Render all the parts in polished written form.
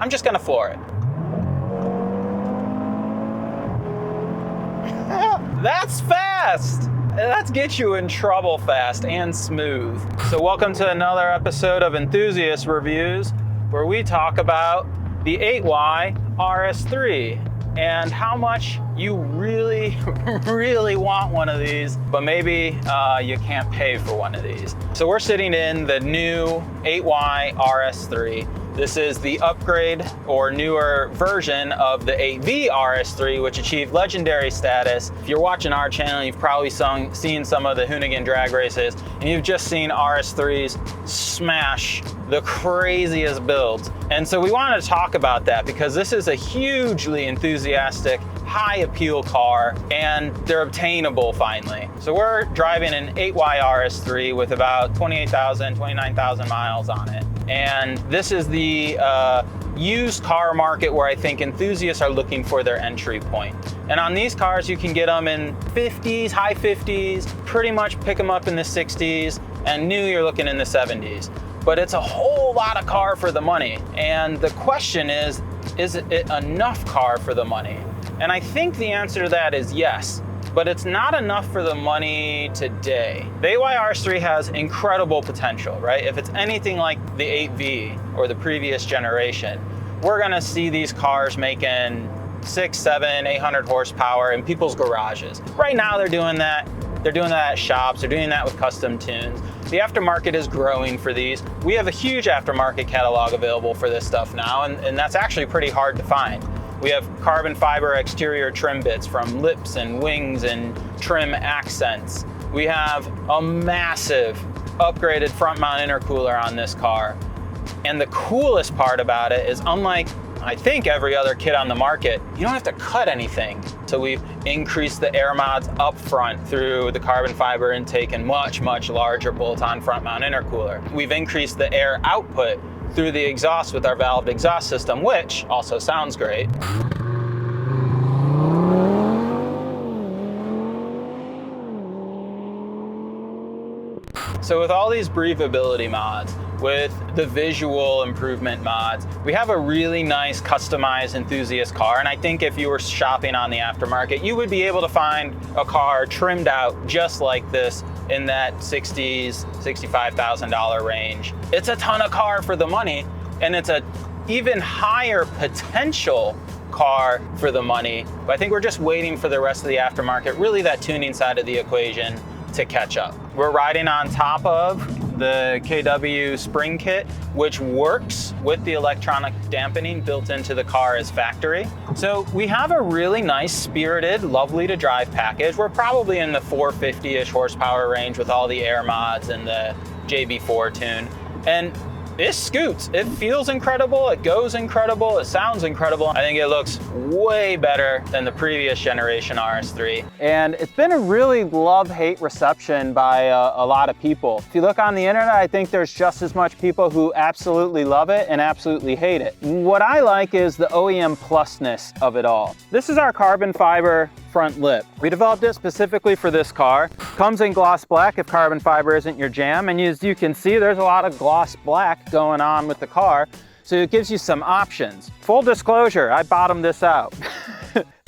I'm just gonna floor it. That's fast! That gets you in trouble fast and smooth. So welcome to another episode of Enthusiast Reviews, where we talk about the 8Y RS3 and how much you really, really want one of these, but maybe you can't pay for one of these. So we're sitting in the new 8Y RS3. This is the upgrade or newer version of the 8V RS3, which achieved legendary status. If you're watching our channel, you've probably seen some of the Hoonigan drag races, and you've just seen RS3s smash the craziest builds. And so we wanted to talk about that because this is a hugely enthusiastic, high appeal car, and they're obtainable finally. So we're driving an 8Y RS3 with about 28,000, 29,000 miles on it. And this is the used car market where I think enthusiasts are looking for their entry point. And on these cars, you can get them in 50s, high 50s, pretty much pick them up in the 60s, and new you're looking in the 70s. But it's a whole lot of car for the money. And the question is it enough car for the money? And I think the answer to that is yes. But it's not enough for the money today. The 8Y RS3 has incredible potential, right? If it's anything like the 8V or the previous generation, we're gonna see these cars making 600, 700, 800 horsepower in people's garages. Right now they're doing that. They're doing that at shops, they're doing that with custom tunes. The aftermarket is growing for these. We have a huge aftermarket catalog available for this stuff now, and that's actually pretty hard to find. We have carbon fiber exterior trim bits from lips and wings and trim accents. We have a massive upgraded front mount intercooler on this car. And the coolest part about it is, unlike I think every other kit on the market, you don't have to cut anything. So we've increased the air mods up front through the carbon fiber intake and much, much larger bolt-on front mount intercooler. We've increased the air output through the exhaust with our valved exhaust system, which also sounds great. So with all these breathability mods, with the visual improvement mods, we have a really nice customized enthusiast car. And I think if you were shopping on the aftermarket, you would be able to find a car trimmed out just like this in that $60,000, $65,000 range. It's a ton of car for the money, and it's a even higher potential car for the money. But I think we're just waiting for the rest of the aftermarket, really that tuning side of the equation, to catch up. We're riding on top of the KW spring kit, which works with the electronic dampening built into the car as factory. So we have a really nice, spirited, lovely to drive package. We're probably in the 450-ish horsepower range with all the air mods and the JB4 tune. And it scoots. It feels incredible, it goes incredible, it sounds incredible. I think it looks way better than the previous generation RS3. And it's been a really love-hate reception by a lot of people. If you look on the internet, I think there's just as much people who absolutely love it and absolutely hate it. What I like is the OEM plusness of it all. This is our carbon fiber front lip. We developed it specifically for this car. Comes in gloss black if carbon fiber isn't your jam, and as you can see, there's a lot of gloss black going on with the car, so it gives you some options. Full disclosure, I bottomed this out.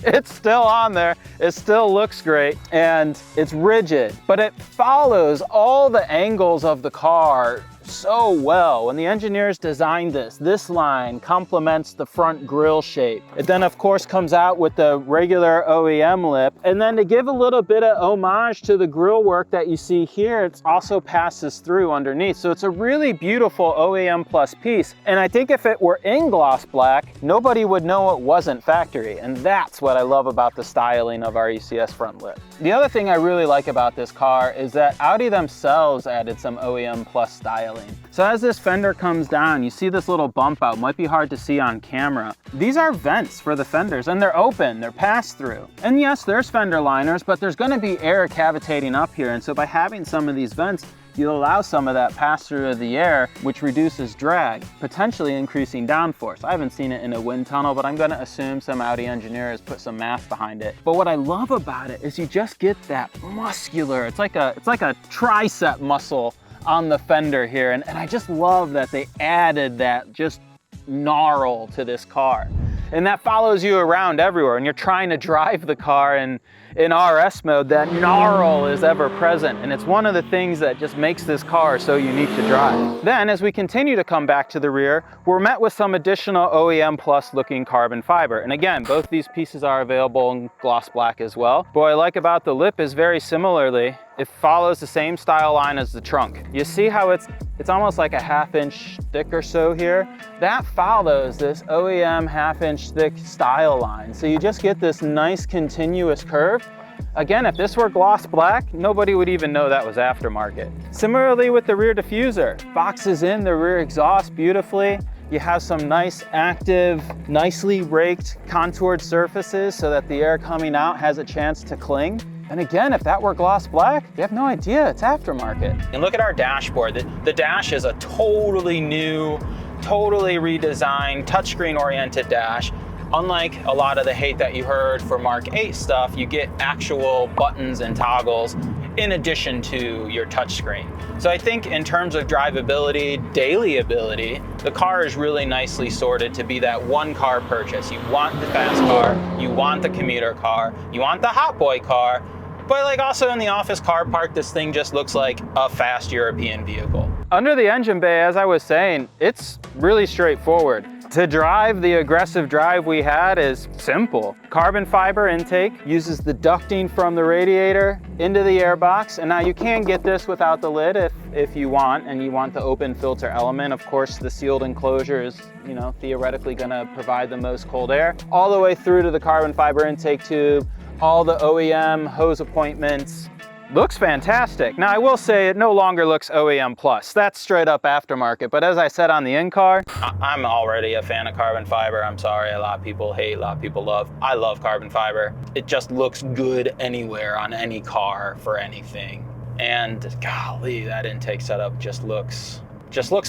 It's still on there, it still looks great, and it's rigid, but it follows all the angles of the car so well. When the engineers designed this line complements the front grille shape. It then of course comes out with the regular OEM lip, and then to give a little bit of homage to the grille work that you see here, it also passes through underneath. So it's a really beautiful OEM plus piece, and I think if it were in gloss black, nobody would know it wasn't factory, and that's what I love about the styling of our ECS front lip. The other thing I really like about this car is that Audi themselves added some OEM plus styling. So as this fender comes down, you see this little bump out. Might be hard to see on camera. These are vents for the fenders, and they're open, they're pass-through. And yes, there's fender liners, but there's gonna be air cavitating up here, and so by having some of these vents, you'll allow some of that pass-through of the air, which reduces drag, potentially increasing downforce. I haven't seen it in a wind tunnel, but I'm gonna assume some Audi engineer has put some math behind it. But what I love about it is you just get that muscular, it's like a tricep muscle on the fender here, and I just love that they added that just gnarl to this car. And that follows you around everywhere. And you're trying to drive the car in RS mode, that gnarl is ever present. And it's one of the things that just makes this car so unique to drive. Then, as we continue to come back to the rear, we're met with some additional OEM plus looking carbon fiber. And again, both these pieces are available in gloss black as well. But what I like about the lip is very similarly, it follows the same style line as the trunk. You see how it's almost like a 1/2 inch thick or so here? That follows this OEM 1/2 inch thick style line. So you just get this nice continuous curve. Again, if this were gloss black, nobody would even know that was aftermarket. Similarly with the rear diffuser, boxes in the rear exhaust beautifully. You have some nice active, nicely raked, contoured surfaces so that the air coming out has a chance to cling. And again, if that were gloss black, you have no idea it's aftermarket. And look at our dashboard. The dash is a totally new, totally redesigned, touchscreen oriented dash. Unlike a lot of the hate that you heard for Mark 8 stuff, you get actual buttons and toggles in addition to your touchscreen. So I think in terms of drivability, daily ability, the car is really nicely sorted to be that one car purchase. You want the fast car, you want the commuter car, you want the hot boy car, but like also in the office car park, this thing just looks like a fast European vehicle. Under the engine bay, as I was saying, it's really straightforward. To drive, the aggressive drive we had is simple. Carbon fiber intake uses the ducting from the radiator into the airbox. And now you can get this without the lid if you want, and you want the open filter element. Of course, the sealed enclosure is, theoretically gonna provide the most cold air. All the way through to the carbon fiber intake tube, all the OEM hose appointments. Looks fantastic. Now I will say it no longer looks OEM plus. That's straight up aftermarket. But as I said on the in-car, I'm already a fan of carbon fiber. I'm sorry, a lot of people hate, a lot of people love. I love carbon fiber. It just looks good anywhere on any car for anything. And golly, that intake setup just looks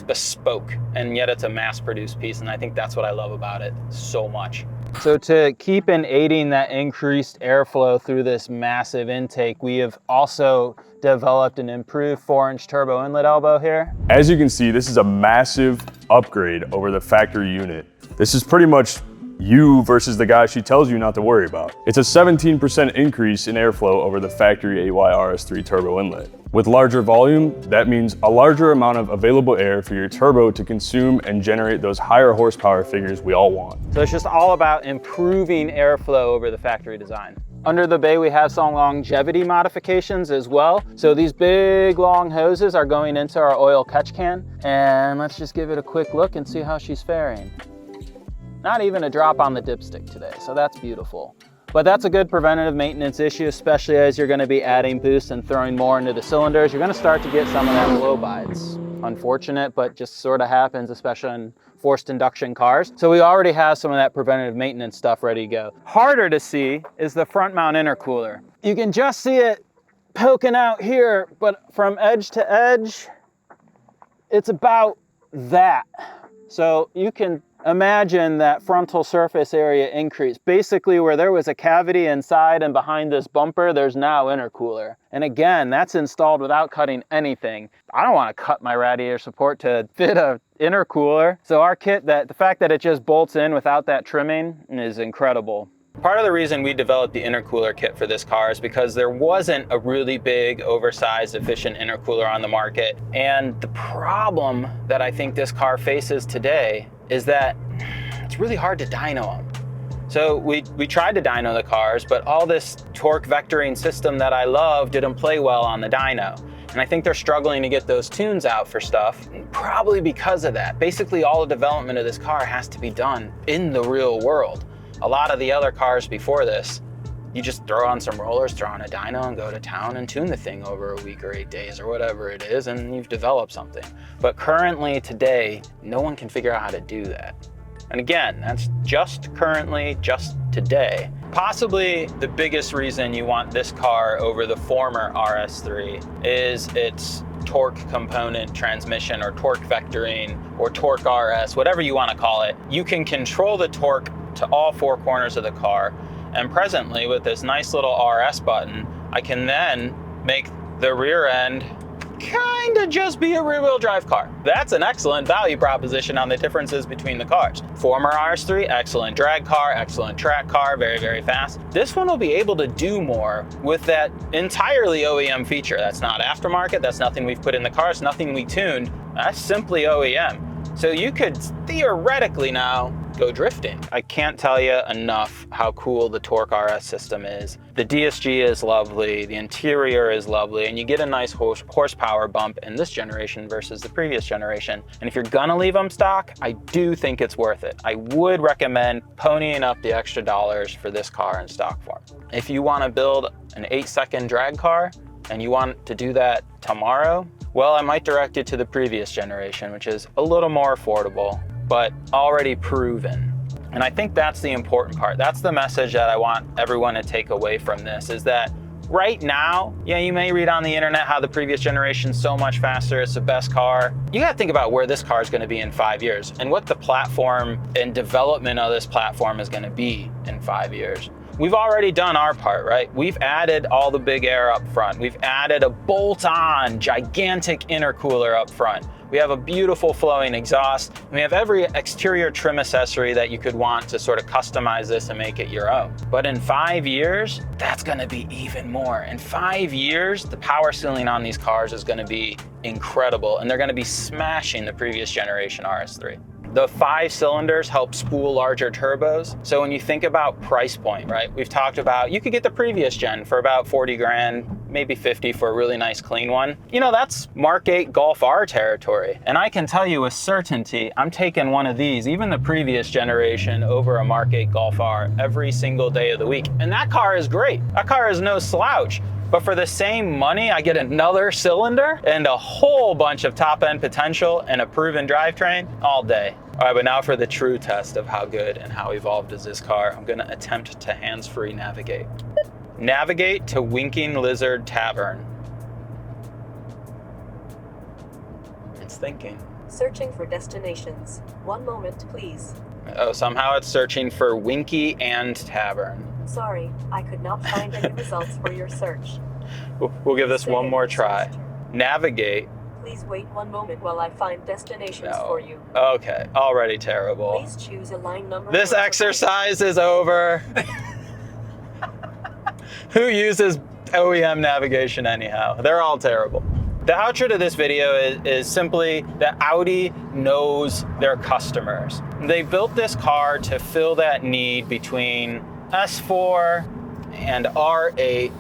bespoke, and yet it's a mass-produced piece, and I think that's what I love about it so much. So to keep in aiding that increased airflow through this massive intake, we have also developed an improved 4-inch turbo inlet elbow here. As you can see, this is a massive upgrade over the factory unit. This is pretty much you versus the guy she tells you not to worry about. It's a 17% increase in airflow over the factory AY RS3 turbo inlet. With larger volume, that means a larger amount of available air for your turbo to consume and generate those higher horsepower figures we all want. So it's just all about improving airflow over the factory design. Under the bay, we have some longevity modifications as well. So these big long hoses are going into our oil catch can. And let's just give it a quick look and see how she's faring. Not even a drop on the dipstick today, so that's beautiful. But that's a good preventative maintenance issue, especially as you're gonna be adding boost and throwing more into the cylinders. You're gonna start to get some of that blow by. It's unfortunate, but just sort of happens, especially in forced induction cars. So we already have some of that preventative maintenance stuff ready to go. Harder to see is the front mount intercooler. You can just see it poking out here, but from edge to edge, it's about that. So you can imagine that frontal surface area increase. Basically where there was a cavity inside and behind this bumper, there's now intercooler. And again, that's installed without cutting anything. I don't want to cut my radiator support to fit a intercooler. So our kit, the fact that it just bolts in without that trimming is incredible. Part of the reason we developed the intercooler kit for this car is because there wasn't a really big, oversized, efficient intercooler on the market. And the problem that I think this car faces today is that it's really hard to dyno them. So we tried to dyno the cars, but all this torque vectoring system that I love didn't play well on the dyno. And I think they're struggling to get those tunes out for stuff, probably because of that. Basically, all the development of this car has to be done in the real world. A lot of the other cars before this, you just throw on some rollers, throw on a dyno, and go to town and tune the thing over a week or 8 days or whatever it is, and you've developed something. But currently, today, no one can figure out how to do that. And again, that's just currently, just today. Possibly the biggest reason you want this car over the former RS3 is its torque component transmission, or torque vectoring, or torque RS, whatever you want to call it. You can control the torque to all 4 corners of the car. And presently, with this nice little RS button, I can then make the rear end kind of just be a rear-wheel drive car. That's an excellent value proposition on the differences between the cars. Former RS3, excellent drag car, excellent track car, very, very fast. This one will be able to do more with that entirely OEM feature. That's not aftermarket, that's nothing we've put in the car, it's nothing we tuned, that's simply OEM. So you could theoretically now go drifting. I can't tell you enough how cool the Torque RS system is. The DSG is lovely, the interior is lovely, and you get a nice horsepower bump in this generation versus the previous generation. And if you're gonna leave them stock, I do think it's worth it. I would recommend ponying up the extra dollars for this car in stock form. If you wanna build an 8-second drag car, and you want to do that tomorrow, well, I might direct you to the previous generation, which is a little more affordable, but already proven. And I think that's the important part. That's the message that I want everyone to take away from this, is that right now, yeah, you may read on the internet how the previous generation's so much faster, it's the best car. You gotta think about where this car is gonna be in 5 years and what the platform and development of this platform is gonna be in 5 years. We've already done our part, right? We've added all the big air up front. We've added a bolt-on gigantic intercooler up front. We have a beautiful flowing exhaust. And we have every exterior trim accessory that you could want to sort of customize this and make it your own. But in 5 years, that's gonna be even more. In 5 years, the power ceiling on these cars is gonna be incredible, and they're gonna be smashing the previous generation RS3. The 5 cylinders help spool larger turbos. So when you think about price point, right? We've talked about, you could get the previous gen for about 40 grand, maybe 50 for a really nice clean one. You know, that's Mark 8 Golf R territory. And I can tell you with certainty, I'm taking one of these, even the previous generation, over a Mark 8 Golf R every single day of the week. And that car is great. That car is no slouch. But for the same money, I get another cylinder and a whole bunch of top-end potential and a proven drivetrain all day. All right, but now for the true test of how good and how evolved is this car, I'm gonna attempt to hands-free navigate. Navigate to Winking Lizard Tavern. It's thinking. Searching for destinations. 1 moment, please. Oh, somehow it's searching for Winky and Tavern. Sorry, I could not find any results for your search. We'll give this one more try. Navigate. Please wait 1 moment while I find destinations for you. Okay, already terrible. Please choose a line number. This exercise is over. Who uses OEM navigation anyhow? They're all terrible. The outro to this video is simply that Audi knows their customers. They built this car to fill that need between S4 and R8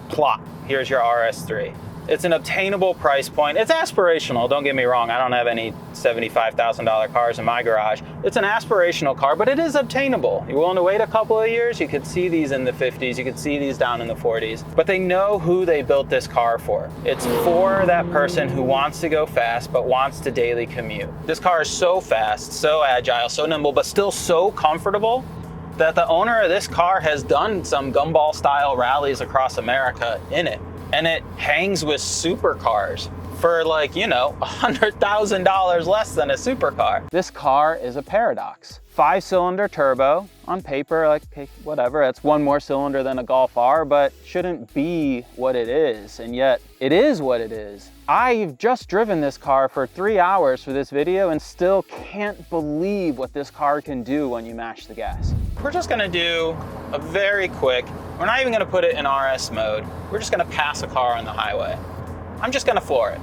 plot. Here's your RS3. It's an obtainable price point. It's aspirational, don't get me wrong. I don't have any $75,000 cars in my garage. It's an aspirational car, but it is obtainable. You're willing to wait a couple of years, you could see these in the 50s, you could see these down in the 40s, but they know who they built this car for. It's for that person who wants to go fast, but wants to daily commute. This car is so fast, so agile, so nimble, but still so comfortable that the owner of this car has done some gumball style rallies across America in it. And it hangs with supercars for like, you know, $100,000 less than a supercar. This car is a paradox. 5-cylinder turbo, on paper, like, okay, whatever, that's one more cylinder than a Golf R, but shouldn't be what it is, and yet it is what it is. I've just driven this car for 3 hours for this video and still can't believe what this car can do when you mash the gas. We're just gonna do a very quick, we're not even gonna put it in RS mode, we're just gonna pass a car on the highway. I'm just gonna floor it.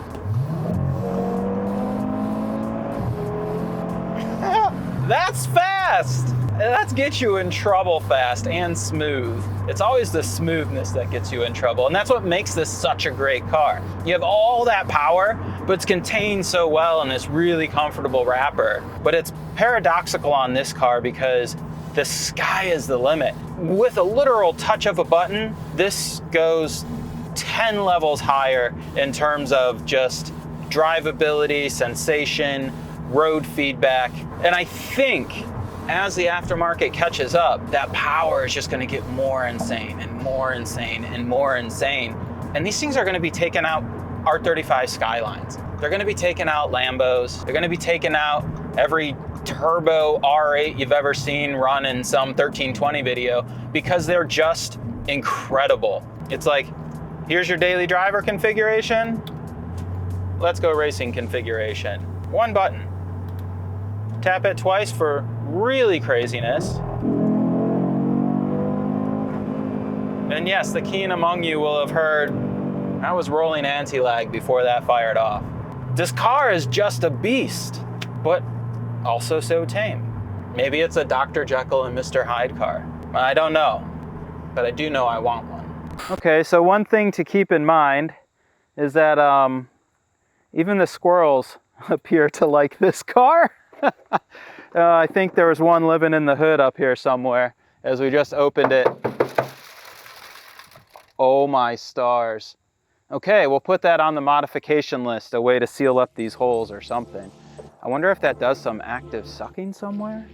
That's fast! That gets you in trouble fast and smooth. It's always the smoothness that gets you in trouble, and that's what makes this such a great car. You have all that power, but it's contained so well in this really comfortable wrapper. But it's paradoxical on this car because the sky is the limit. With a literal touch of a button, this goes 10 levels higher in terms of just drivability, sensation, road feedback. And I think as the aftermarket catches up, that power is just gonna get more insane and more insane and more insane. And these things are gonna be taking out R35 Skylines. They're gonna be taking out Lambos. They're gonna be taking out every turbo R8 you've ever seen run in some 1320 video because they're just incredible. It's like, here's your daily driver configuration. Let's go racing configuration. One button. Tap it twice for really craziness. And yes, the keen among you will have heard I was rolling anti-lag before that fired off. This car is just a beast, but also so tame. Maybe it's a Dr. Jekyll and Mr. Hyde car. I don't know, but I do know I want one. Okay, so one thing to keep in mind is that even the squirrels appear to like this car. I think there was one living in the hood up here somewhere as we just opened it. Oh my stars. Okay, we'll put that on the modification list, a way to seal up these holes or something. I wonder if that does some active sucking somewhere?